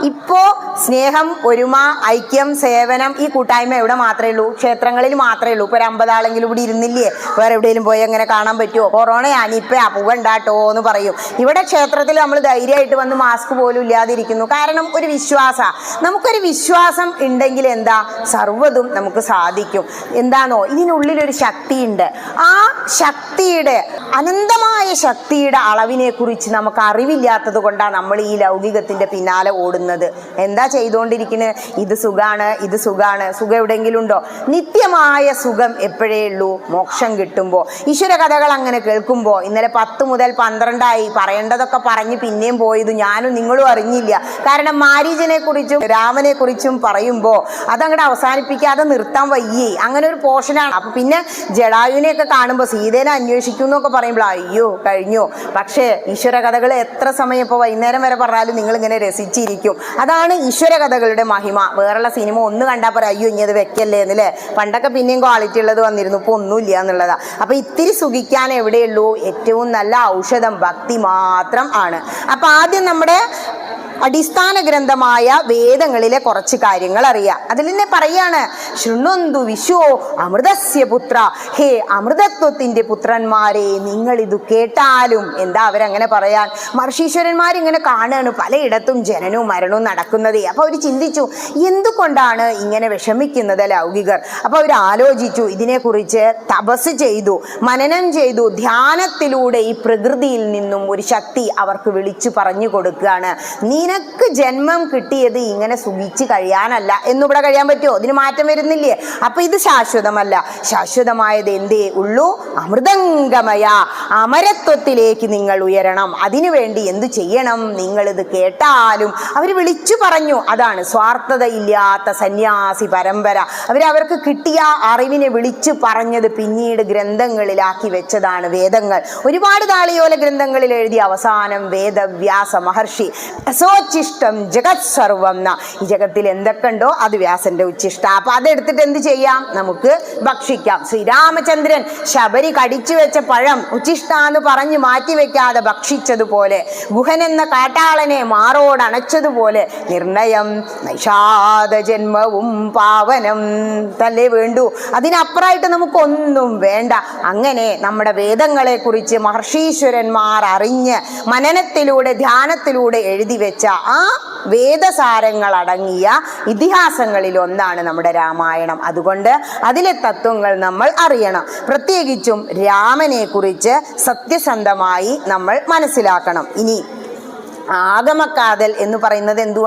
ഇപ്പോ സ്നേഹം, ഒരുമ, ഐക്യം, സേവനം, ഈ കൂട്ടായ്മ എവിടെ മാത്രമേ ഉള്ളൂ? ക്ഷേത്രങ്ങളിൽ മാത്രമേ ഉള്ളൂ. ഇപ്പൊ ഒരു 50 ആളെങ്കിലും ഇവിടെ ഇരുന്നില്ലേ? വേറെ എവിടെയെങ്കിലും പോയി എങ്ങനെ കാണാൻ പറ്റുമോ? കൊറോണയാണ് ഇപ്പൊ പുകണ്ടാട്ടോ എന്ന് പറയും. ഇവിടെ ക്ഷേത്രത്തിൽ നമ്മൾ ധൈര്യമായിട്ട് വന്ന് മാസ്ക് പോലും ഇല്ലാതിരിക്കുന്നു. കാരണം ഒരു നമുക്കൊരു വിശ്വാസം ഉണ്ടെങ്കിൽ എന്താ, സർവ്വതും നമുക്ക് സാധിക്കും. എന്താണോ, ഇതിനുള്ളിലൊരു ശക്തിയുണ്ട്. ആ ശക്തിയുടെ, അനന്തമായ ശക്തിയുടെ അളവിനെ കുറിച്ച് നമുക്ക് അറിവില്ലാത്തത് കൊണ്ടാണ് നമ്മൾ ഈ ലൗകികത്തിന്റെ പിന്നാലെ ഓടുന്നത്. എന്താ ചെയ്തുകൊണ്ടിരിക്കുന്നത്? ഇത് സുഖാണ്. സുഖം എവിടെയെങ്കിലും ഉണ്ടോ? നിത്യമായ സുഖം എപ്പോഴേ ഉള്ളൂ? മോക്ഷം കിട്ടുമ്പോൾ. ഈശ്വര കഥകൾ അങ്ങനെ കേൾക്കുമ്പോൾ, ഇന്നലെ 10 മുതൽ 12 പറയേണ്ടതൊക്കെ പറഞ്ഞ് പിന്നെയും പോയത് ഞാനും നിങ്ങളും അറിഞ്ഞില്ല. കാരണം മാരീചനെ കുറിച്ചും രാമനെ കുറിച്ചും പറയുമ്പോൾ അതങ്ങോട്ട് അവസാനിപ്പിക്കാതെ നിർത്താൻ വയ്യേ. അങ്ങനെ ഒരു പോർഷനാണ്. അപ്പൊ പിന്നെ ജടായുവിനെയൊക്കെ കാണുമ്പോൾ സീതേനെ അന്വേഷിക്കും എന്നൊക്കെ പറയുമ്പോൾ അയ്യോ കഴിഞ്ഞു. പക്ഷേ ഈശ്വര കഥകൾ എത്ര സമയം, ഇപ്പോൾ വൈകുന്നേരം വരെ പറഞ്ഞാലും നിങ്ങൾ ഇങ്ങനെ രസിച്ചിരിക്കും. അതാണ് ഈശ്വര കഥകളുടെ മഹിമ. വേറെയുള്ള സിനിമ ഒന്ന് കണ്ടാൽ പറയാം അയ്യോ ഇനി അത് വെക്കല്ലേ എന്നല്ലേ. പണ്ടൊക്കെ പിന്നെയും ക്വാളിറ്റി ഉള്ളത് വന്നിരുന്നു, ഇപ്പോൾ ഒന്നുമില്ല എന്നുള്ളതാ. അപ്പൊ ഇത്തിരി സുഖിക്കാൻ എവിടെയുള്ളൂ? ഏറ്റവും നല്ല ഔഷധം ഭക്തി മാത്രം ആണ്. അപ്പൊ ആദ്യം നമ്മുടെ അടിസ്ഥാന ഗ്രന്ഥമായ വേദങ്ങളിലെ കുറച്ച് കാര്യങ്ങൾ അറിയാം. അതിൽ തന്നെ പറയാണ്, ശൃണ്വന്തു വിശ്വോ അമൃതസ്യ പുത്ര, ഹേ അമൃതത്വത്തിന്റെ പുത്രന്മാരെ നിങ്ങൾ ഇത് കേട്ടാലും. എന്താ അവരങ്ങനെ പറയാൻ? മഹർഷീശ്വരന്മാരിങ്ങനെ കാണുകയാണ് പലയിടത്തും ജനനവും മരണവും നടക്കുന്നത്. അപ്പൊ അവർ ചിന്തിച്ചു എന്തുകൊണ്ടാണ് ഇങ്ങനെ വിഷമിക്കുന്നത് ലൗകികർ. അപ്പൊ അവർ ആലോചിച്ചു, ഇതിനെക്കുറിച്ച് തപസ് ചെയ്തു, മനനം ചെയ്തു. ധ്യാനത്തിലൂടെ ഈ പ്രകൃതിയിൽ നിന്നും ഒരു ശക്തി അവർക്ക് വിളിച്ചു പറഞ്ഞു കൊടുക്കുകയാണ്. നിനക്ക് ജന്മം കിട്ടിയത് ഇങ്ങനെ സുഖിച്ച് കഴിയാനല്ല. എന്നിവിടെ കഴിയാൻ പറ്റുമോ? ഇതിന് മാറ്റം വരുന്നില്ലേ? അപ്പൊ ഇത് ശാശ്വതമല്ല. ശാശ്വതമായത് എന്തേ ഉള്ളൂ? അമൃതംഗമയ, അമരത്വത്തിലേക്ക് നിങ്ങൾ ഉയരണം. അതിനുവേണ്ടി എന്തു ചെയ്യണം? നിങ്ങളിത് കേട്ടാലും. അവർ വിളിച്ചു പറഞ്ഞു. അതാണ് സ്വാർത്ഥതയില്ലാത്ത സന്യാസി പരമ്പര. അവർക്ക് കിട്ടിയ അറിവിനെ വിളിച്ചു പറഞ്ഞത് പിന്നീട് ഗ്രന്ഥങ്ങളിലാക്കി വെച്ചതാണ് വേദങ്ങൾ. ഒരുപാട് താളിയോല ഗ്രന്ഥങ്ങളിൽ എഴുതി അവസാനം വേദവ്യാസ മഹർഷി ഉച്ഛിഷ്ടം ജഗത് സർവം. ഈ ജഗത്തിൽ എന്തൊക്കെ ഉണ്ടോ അത് വ്യാസന്റെ ഉച്ഛിഷ്ട. അപ്പൊ അതെടുത്തിട്ട് എന്ത് ചെയ്യാം? നമുക്ക് ഭക്ഷിക്കാം. ശ്രീരാമചന്ദ്രൻ ശബരി കടിച്ചു വെച്ച പഴം ഉച്ഛിഷ്ട എന്ന് പറഞ്ഞ് മാറ്റിവെക്കാതെ ഭക്ഷിച്ചതുപോലെ, ഗുഹൻ എന്ന കാട്ടാളനെ മാറോടണച്ചതുപോലെ നിർണയം നൈഷാദ ജന്മവും പാവനം തല്ലേ വേണ്ടു. അതിനപ്പുറമായിട്ട് നമുക്കൊന്നും വേണ്ട. അങ്ങനെ നമ്മുടെ വേദങ്ങളെ കുറിച്ച് മഹർഷീശ്വരന്മാർ അറിഞ്ഞ് മനനത്തിലൂടെ ധ്യാനത്തിലൂടെ എഴുതി വെച്ച ആ വേദസാരങ്ങൾ അടങ്ങിയ ഇതിഹാസങ്ങളിൽ ഒന്നാണ് നമ്മുടെ രാമായണം. അതുകൊണ്ട് അതിലെ തത്വങ്ങൾ നമ്മൾ അറിയണം. പ്രത്യേകിച്ചും രാമനെ കുറിച്ച് സത്യസന്ധമായി നമ്മൾ മനസ്സിലാക്കണം. ഇനി ആഗമക്കാതൽ എന്ന് പറയുന്നത് എന്തുകൊണ്ട്